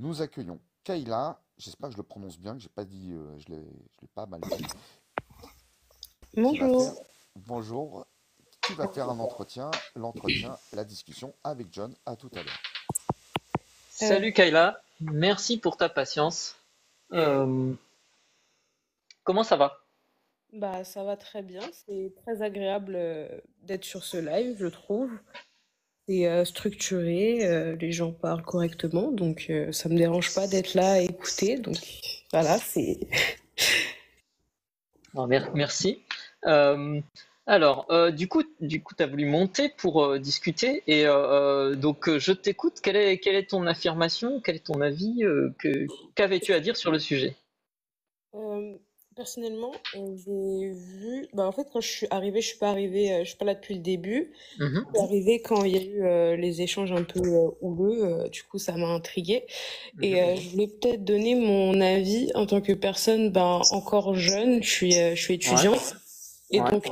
Nous accueillons Kayla, j'espère que je le prononce bien, que j'ai pas dit, je l'ai pas mal dit, qui va Bonjour. faire, bonjour, qui va faire un entretien, l'entretien, la discussion avec John. À tout à l'heure. Euh, Salut Kayla, merci pour ta patience. Euh, Comment ça va? Ça va très bien. C'est très agréable d'être sur ce live, je trouve. C'est structuré, les gens parlent correctement, donc ça me dérange pas d'être là à écouter. Donc voilà, c'est. Non, merci. Euh, du coup, tu as voulu monter pour discuter et je t'écoute. Quelle est ton affirmation? Quel est ton avis? Qu'avais-tu à dire sur le sujet? Euh, Personnellement, j'ai vu. Bah, en fait, quand je suis pas arrivée, je suis pas là depuis le début. Mhm. Je suis arrivée quand il y a eu les échanges un peu houleux. Du coup, ça m'a intriguée. Et Mhm. je voulais peut-être donner mon avis en tant que personne encore jeune. Je suis Ouais, étudiante. Et ouais. donc,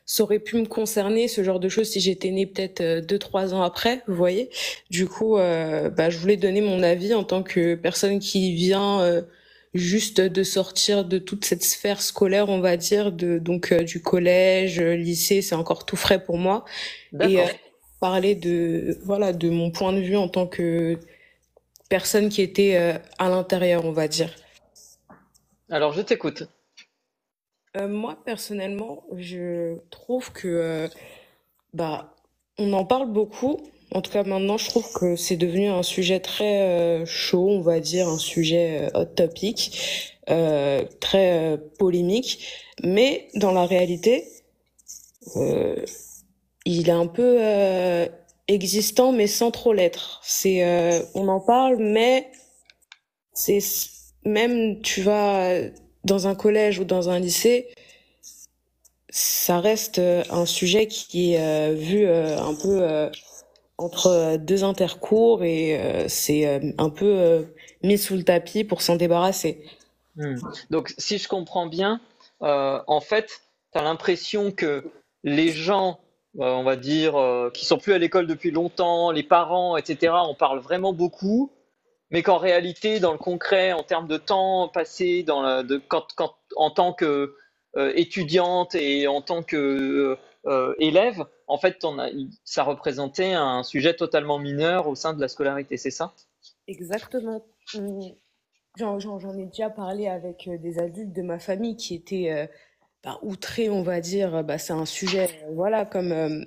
ça aurait pu me concerner, ce genre de choses, si j'étais née peut-être 2, 3 ans après, vous voyez. Du coup, je voulais donner mon avis en tant que personne qui vient juste de sortir de toute cette sphère scolaire, on va dire, du collège, lycée, c'est encore tout frais pour moi. Et D'accord. parler voilà, de mon point de vue en tant que personne qui était à l'intérieur, on va dire. Alors, je t'écoute. Moi, personnellement, je trouve que bah, on en parle beaucoup. En tout cas, maintenant, je trouve que c'est devenu un sujet très chaud, on va dire, un sujet hot topic, très polémique. Mais dans la réalité, euh, il est un peu existant, mais sans trop l'être. On en parle, mais c'est même tu vas dans un collège ou dans un lycée, ça reste un sujet qui est vu un peu entre deux intercours et c'est un peu mis sous le tapis pour s'en débarrasser. Hmm. Donc, si je comprends bien, en fait, tu as l'impression que les gens, on va dire, qui sont plus à l'école depuis longtemps, les parents, etc., en parlent vraiment beaucoup, mais qu'en réalité, dans le concret, en termes de temps passé en tant que étudiante et en tant que élève, en fait, ça représentait un sujet totalement mineur au sein de la scolarité, c'est ça? Exactement. J'en ai déjà parlé avec des adultes de ma famille qui étaient outrés, on va dire. C'est un sujet, voilà, comme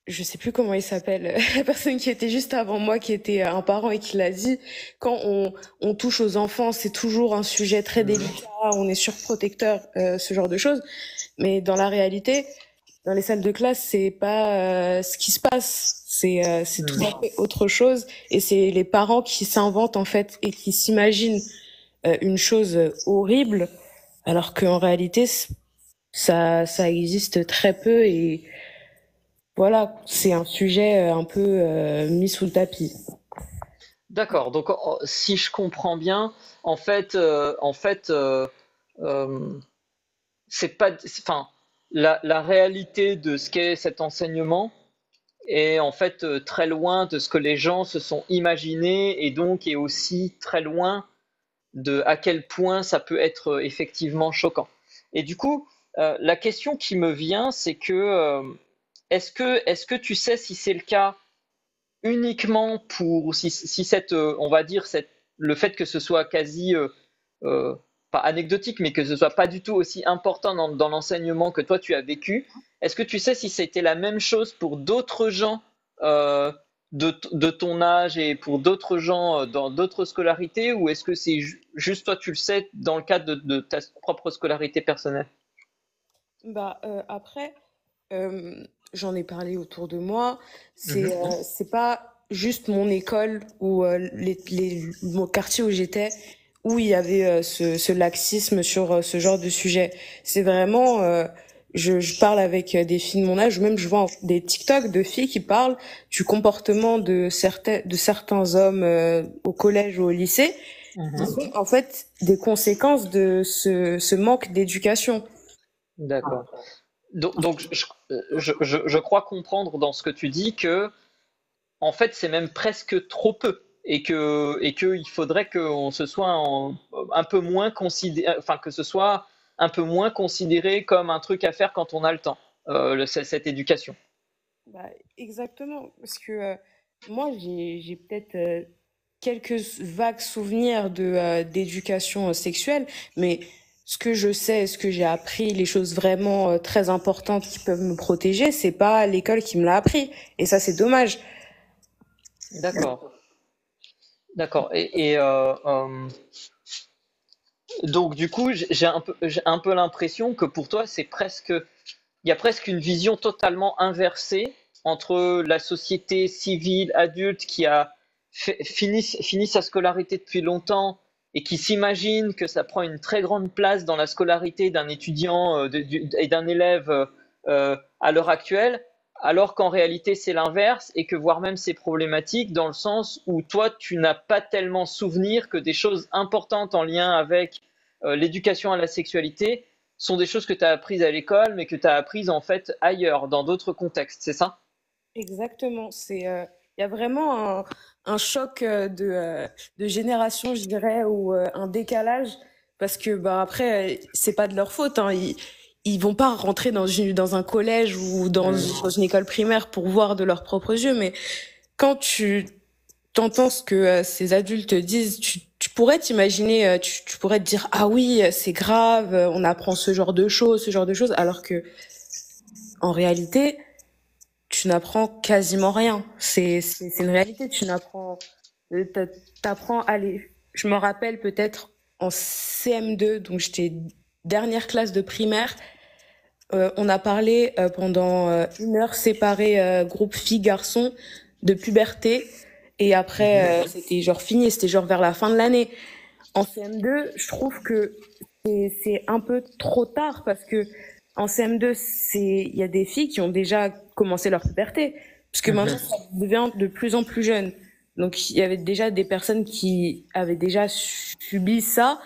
je sais plus comment il s'appelle, la personne qui était juste avant moi, qui était un parent et qui l'a dit, quand on touche aux enfants, c'est toujours un sujet très Mhm. délicat, on est surprotecteur, ce genre de choses. Mais dans la réalité, dans les salles de classe, c'est pas ce qui se passe. C'est tout à Mhm. fait autre chose. Et c'est les parents qui s'inventent, en fait, et qui s'imaginent une chose horrible, alors qu'en réalité, ça existe très peu et voilà, c'est un sujet un peu mis sous le tapis. D'accord. Donc, si je comprends bien, en fait, euh, c'est pas, enfin, la réalité de ce qu'est cet enseignement est en fait très loin de ce que les gens se sont imaginés et donc est aussi très loin de à quel point ça peut être effectivement choquant. Et du coup, la question qui me vient, c'est que est-ce que tu sais si c'est le cas uniquement pour si cette on va dire le fait que ce soit quasi euh, pas anecdotique mais que ce soit pas du tout aussi important dans l'enseignement que toi tu as vécu, est-ce que tu sais si c'était la même chose pour d'autres gens de ton âge et pour d'autres gens dans d'autres scolarités, ou est-ce que c'est juste toi tu le sais dans le cadre de ta propre scolarité personnelle? Après, j'en ai parlé autour de moi. Mhm. C'est pas juste mon école ou mon quartier où j'étais où il y avait ce laxisme sur ce genre de sujet. C'est vraiment, je parle avec des filles de mon âge, ou même je vois des TikTok de filles qui parlent du comportement de certains hommes au collège ou au lycée, qui Mhm. sont en fait des conséquences de ce manque d'éducation. D'accord. Donc, je crois comprendre dans ce que tu dis que, en fait, c'est même presque trop peu. et que il faudrait qu'on se soit un peu moins considéré, enfin que ce soit un peu moins considéré comme un truc à faire quand on a le temps, cette éducation. Bah, exactement, parce que moi, j'ai peut-être quelques vagues souvenirs d'éducation sexuelle, mais ce que je sais, ce que j'ai appris, les choses vraiment très importantes qui peuvent me protéger, c'est pas l'école qui me l'a appris. Et ça, c'est dommage. D'accord, d'accord. Donc du coup, j'ai un peu l'impression que pour toi, il y a presque une vision totalement inversée entre la société civile adulte qui a fini sa scolarité depuis longtemps et qui s'imagine que ça prend une très grande place dans la scolarité d'un étudiant et d'un élève à l'heure actuelle, alors qu'en réalité c'est l'inverse et que voire même c'est problématique dans le sens où toi tu n'as pas tellement souvenir que des choses importantes en lien avec l'éducation à la sexualité sont des choses que tu as apprises à l'école, mais que tu as apprises en fait ailleurs, dans d'autres contextes, c'est ça? Exactement. Il y a vraiment un choc de génération, je dirais, ou un décalage, parce que bah après, c'est pas de leur faute, hein. Ils vont pas rentrer dans un collège ou Hmm. dans une école primaire pour voir de leurs propres yeux, mais quand tu t'entends ce que ces adultes disent, tu pourrais t'imaginer, tu pourrais te dire, ah oui, c'est grave, on apprend ce genre de choses, alors que en réalité, tu n'apprends quasiment rien. C'est une réalité. Tu n'apprends, t'apprends, allez, je me rappelle peut-être en CM2, donc j'étais dernière classe de primaire, on a parlé pendant une heure séparée, groupe filles-garçons, de puberté. Et Mhm. après, c'était genre fini, c'était genre vers la fin de l'année. En CM2, je trouve que c'est un peu trop tard parce que en CM2, il y a des filles qui ont déjà commencé leur puberté, puisque maintenant Mhm. ça devient de plus en plus jeune. Donc il y avait déjà des personnes qui avaient déjà subi ça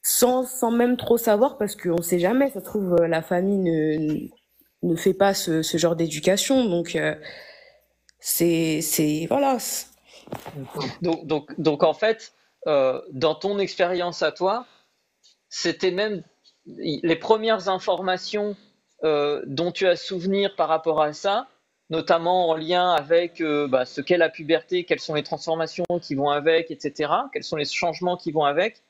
sans même trop savoir parce qu'on sait jamais, ça se trouve la famille ne fait pas ce genre d'éducation. Donc voilà. Donc en fait, dans ton expérience à toi, c'était même les premières informations dont tu as souvenir par rapport à ça, notamment en lien avec bah, ce qu'est la puberté, quelles sont les transformations qui vont avec, etc., quels sont les changements qui vont avec.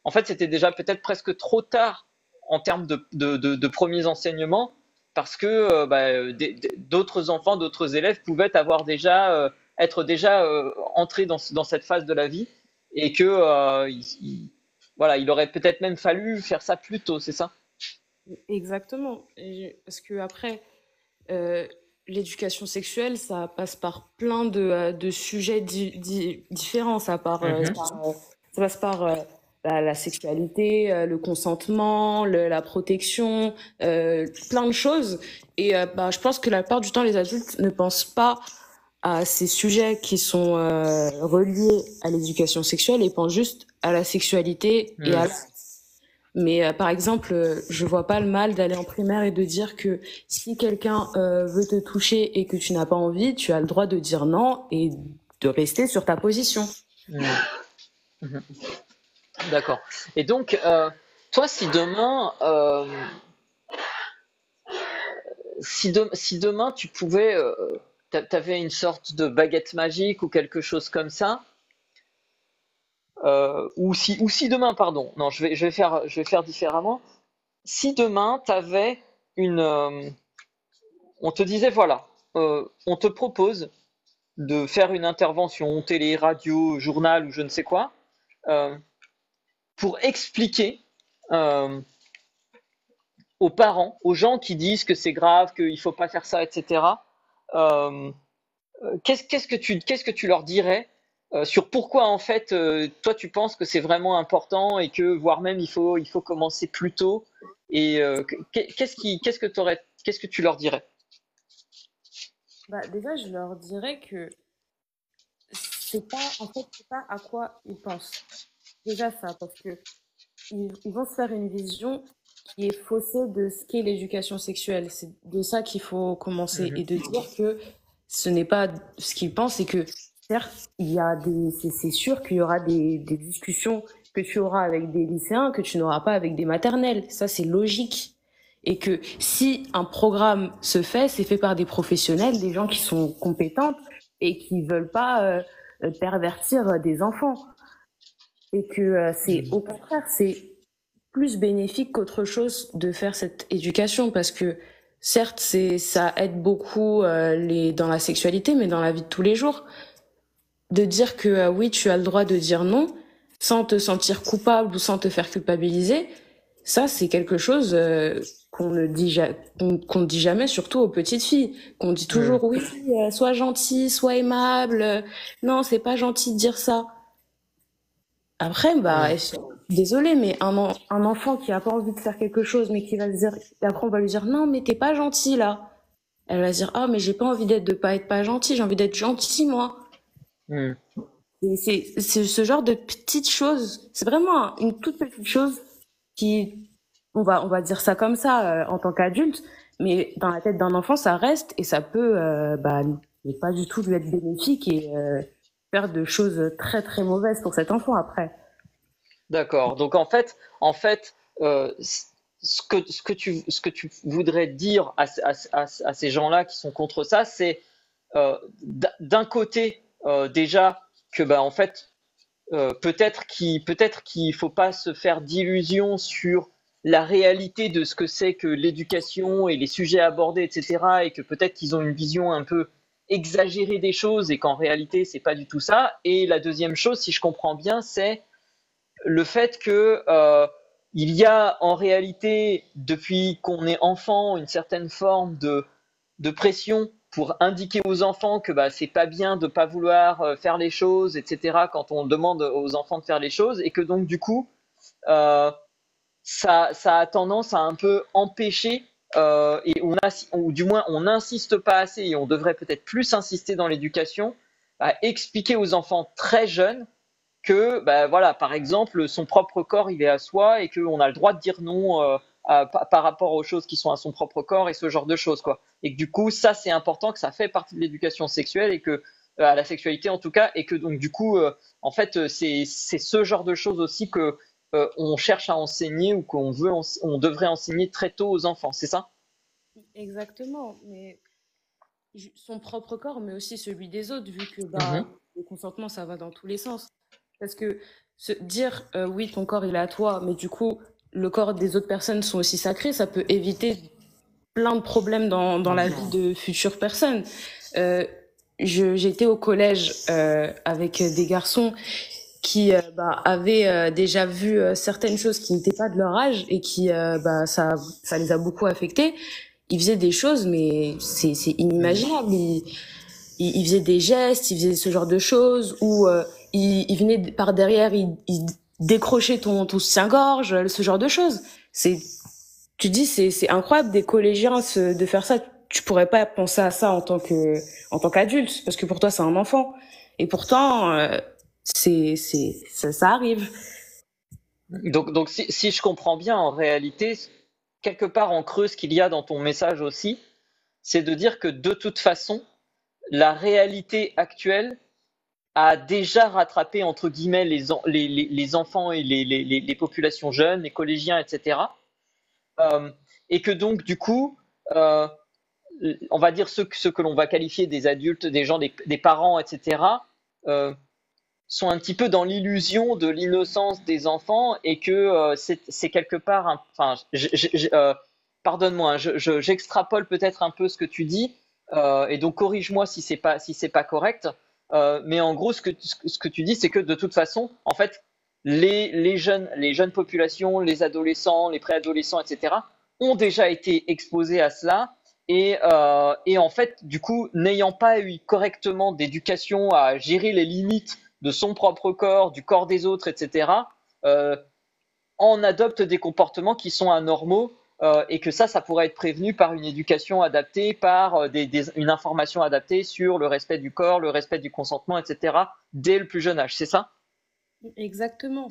En fait, c'était déjà peut-être presque trop tard en termes de premiers enseignements, parce que bah, d'autres enfants, d'autres élèves pouvaient avoir déjà, être déjà entrés dans cette phase de la vie, et que voilà, il aurait peut-être même fallu faire ça plus tôt, c'est ça? Exactement. Parce que après, euh, l'éducation sexuelle, ça passe par plein de sujets différents. Mhm. Ça passe par la sexualité, le consentement, la protection, plein de choses. Et bah, je pense que la plupart du temps, les adultes ne pensent pas à ces sujets qui sont reliés à l'éducation sexuelle et pensent juste à la sexualité et à Mhm. mais par exemple, je vois pas le mal d'aller en primaire et de dire que si quelqu'un veut te toucher et que tu n'as pas envie, tu as le droit de dire non et de rester sur ta position. Mhm. Mhm. D'accord. Et donc, toi, si demain tu pouvais, t'avais une sorte de baguette magique ou quelque chose comme ça, ou si demain, pardon, non, je vais faire différemment. Si demain t'avais une, on te disait voilà, on te propose de faire une intervention télé, radio, journal ou je ne sais quoi, euh, pour expliquer euh, aux parents, aux gens qui disent que c'est grave, qu'il faut pas faire ça, etc. Euh, qu'est-ce que tu leur dirais sur pourquoi en fait toi tu penses que c'est vraiment important et que voire même il faut commencer plus tôt et qu'est-ce que tu leur dirais? Bah, déjà, je leur dirais que c'est pas à quoi ils pensent. Déjà ça, parce que ils vont se faire une vision qui est faussée de ce qu'est l'éducation sexuelle. C'est de ça qu'il faut commencer Mhm. et de dire que ce n'est pas ce qu'ils pensent, c'est que certes, c'est sûr qu'il y aura des discussions que tu auras avec des lycéens que tu n'auras pas avec des maternelles. Ça, c'est logique. Et que si un programme se fait, c'est fait par des professionnels, des gens qui sont compétents et qui veulent pas pervertir des enfants. Et que c'est au contraire, c'est plus bénéfique qu'autre chose de faire cette éducation parce que certes, ça aide beaucoup dans la sexualité, mais dans la vie de tous les jours, de dire que oui, tu as le droit de dire non sans te sentir coupable ou sans te faire culpabiliser, ça c'est quelque chose qu'on ne dit jamais, surtout aux petites filles, qu'on dit toujours oui, sois gentil, sois aimable. Non, c'est pas gentil de dire ça. Après, désolé, mais un enfant qui a pas envie de faire quelque chose, mais qui va se dire, et après on va lui dire non, mais t'es pas gentil là. Elle va se dire ah, mais j'ai pas envie de pas être pas gentil, j'ai envie d'être gentil moi. Mm. C'est ce genre de petites choses. C'est vraiment une toute petite chose qui, on va dire ça comme ça en tant qu'adulte, mais dans la tête d'un enfant, ça reste et ça peut, ne pas du tout lui être bénéfique et faire de choses très très mauvaises pour cet enfant après. D'accord. Donc ce que tu voudrais dire à ces gens-là qui sont contre ça, c'est d'un côté déjà que bah en fait peut-être qu'il faut pas se faire d'illusions sur la réalité de ce que c'est que l'éducation et les sujets abordés, etc. Et que peut-être qu'ils ont une vision un peu exagérée des choses et qu'en réalité c'est pas du tout ça. Et la deuxième chose, si je comprends bien, c'est le fait que il y a en réalité, depuis qu'on est enfant, une certaine forme de pression pour indiquer aux enfants que bah, c'est pas bien de pas vouloir faire les choses, etc. quand on demande aux enfants de faire les choses, et que donc du coup, euh, ça a tendance à un peu empêcher, ou du moins on n'insiste pas assez, et on devrait peut-être plus insister dans l'éducation, à expliquer aux enfants très jeunes que, bah, voilà, par exemple, son propre corps, il est à soi et qu'on a le droit de dire non par rapport aux choses qui sont à son propre corps et ce genre de choses, quoi. Et que du coup, ça, c'est important, que ça fait partie de l'éducation sexuelle et que, à la sexualité en tout cas, et que donc du coup, en fait, c'est ce genre de choses aussi que on cherche à enseigner ou on devrait enseigner très tôt aux enfants, c'est ça? Exactement, mais son propre corps, mais aussi celui des autres, vu que Mhm. le consentement, ça va dans tous les sens. Parce que dire oui, ton corps, il est à toi, mais du coup, le corps des autres personnes sont aussi sacrés, ça peut éviter plein de problèmes dans la vie de futures personnes. Euh, J'étais au collège avec des garçons qui avaient déjà vu certaines choses qui n'étaient pas de leur âge et qui ça les a beaucoup affectés. Ils faisaient des choses, mais c'est inimaginable. Ils faisaient des gestes, ils faisaient ce genre de choses, ou ils venaient par derrière, ils décrochaient ton soutien-gorge, ce genre de choses. Tu dis, c'est incroyable des collégiens de faire ça. Tu pourrais pas penser à ça en tant qu'adulte, parce que pour toi c'est un enfant. Et pourtant, ça arrive. Donc si je comprends bien, en réalité, quelque part en creux, ce qu'il y a dans ton message aussi, c'est de dire que de toute façon, la réalité actuelle a déjà rattrapé entre guillemets les enfants et les populations jeunes, les collégiens, etc. Euh, et que donc du coup, euh, on va dire ceux que l'on va qualifier des adultes, des gens, des parents, etc. Euh, sont un petit peu dans l'illusion de l'innocence des enfants et que c'est quelque part, enfin, pardonne-moi, hein, j'extrapole peut-être un peu ce que tu dis et donc corrige-moi si c'est pas correct. Mais en gros, ce que tu dis, c'est que de toute façon, en fait, les jeunes populations, les adolescents, les préadolescents, etc., ont déjà été exposés à cela. Et en fait, du coup, n'ayant pas eu correctement d'éducation à gérer les limites de son propre corps, du corps des autres, etc., euh, en adopte des comportements qui sont anormaux et que ça pourrait être prévenu par une éducation adaptée, par une information adaptée sur le respect du corps, le respect du consentement, etc., dès le plus jeune âge. C'est ça? Exactement.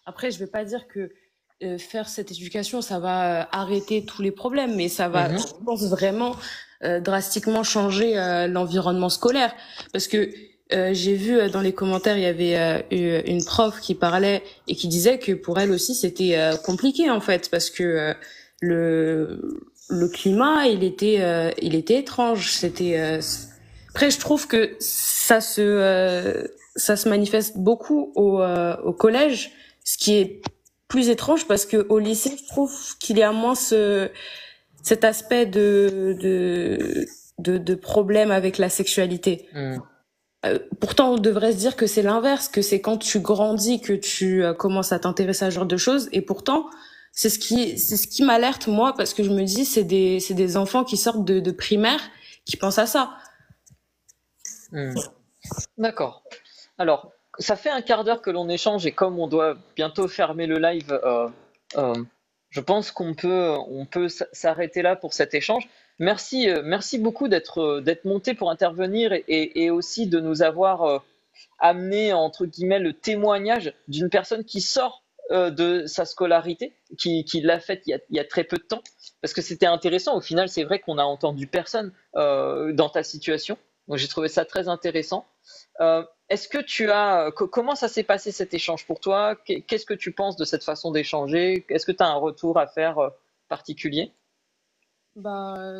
Après, je vais pas dire que faire cette éducation, ça va arrêter tous les problèmes, mais ça va, je pense vraiment drastiquement changer l'environnement scolaire, parce que j'ai vu dans les commentaires, il y avait une prof qui parlait et qui disait que pour elle aussi c'était compliqué en fait parce que le climat il était étrange. C'était après je trouve que ça se manifeste beaucoup au collège, ce qui est plus étrange parce que au lycée je trouve qu'il y a moins cet aspect de problème avec la sexualité. Hmm. Pourtant, on devrait se dire que c'est l'inverse, que c'est quand tu grandis que tu commences à t'intéresser à ce genre de choses. Et pourtant, c'est ce qui m'alerte moi, parce que je me dis, c'est des enfants qui sortent de primaire qui pensent à ça. Hmm. D'accord. Alors, ça fait un quart d'heure que l'on échange et comme on doit bientôt fermer le live, euh, je pense on peut s'arrêter là pour cet échange. Merci, merci beaucoup d'être monté pour intervenir et aussi de nous avoir amené entre guillemets le témoignage d'une personne qui sort de sa scolarité, qui l'a faite il y a très peu de temps, parce que c'était intéressant. Au final, c'est vrai qu'on a entendu personne dans ta situation, donc j'ai trouvé ça très intéressant. Est-ce que comment ça s'est passé cet échange pour toi? Qu'est-ce que tu penses de cette façon d'échanger? Est-ce que tu as un retour à faire particulier?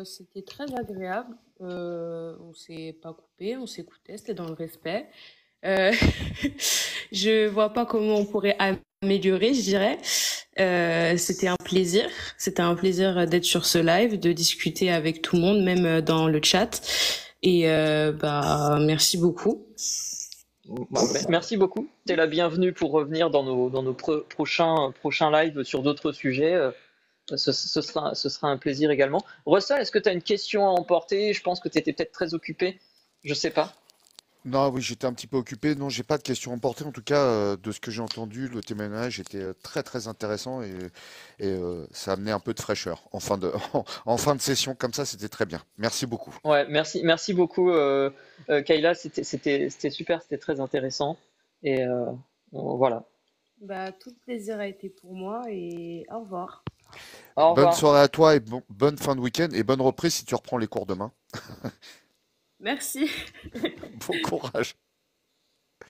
C'était très agréable. On s'est pas coupé, on s'écoutait, c'était dans le respect. Euh, je vois pas comment on pourrait améliorer, je dirais. C'était un plaisir. C'était un plaisir d'être sur ce live, de discuter avec tout le monde, même dans le chat. Et merci beaucoup. Bah, merci beaucoup. Tu es la bienvenue pour revenir dans nos prochains lives sur d'autres sujets. Ce sera un plaisir également. Russell, est-ce que tu as une question à emporter? Je pense que tu étais peut-être très occupé. Je sais pas. Non, oui, j'étais un petit peu occupé. Non, j'ai pas de questions à emporter. En tout cas, de ce que j'ai entendu, le témoignage était très très intéressant et ça a amené un peu de fraîcheur en fin de, en fin de session. Comme ça, c'était très bien. Merci beaucoup. Ouais, merci beaucoup, Kayla. C'était super, c'était très intéressant. Et voilà. Tout le plaisir a été pour moi et au revoir. Au Bonne revoir. soirée à toi et bonne fin de week-end et bonne reprise si tu reprends les cours demain. Merci. Bon courage.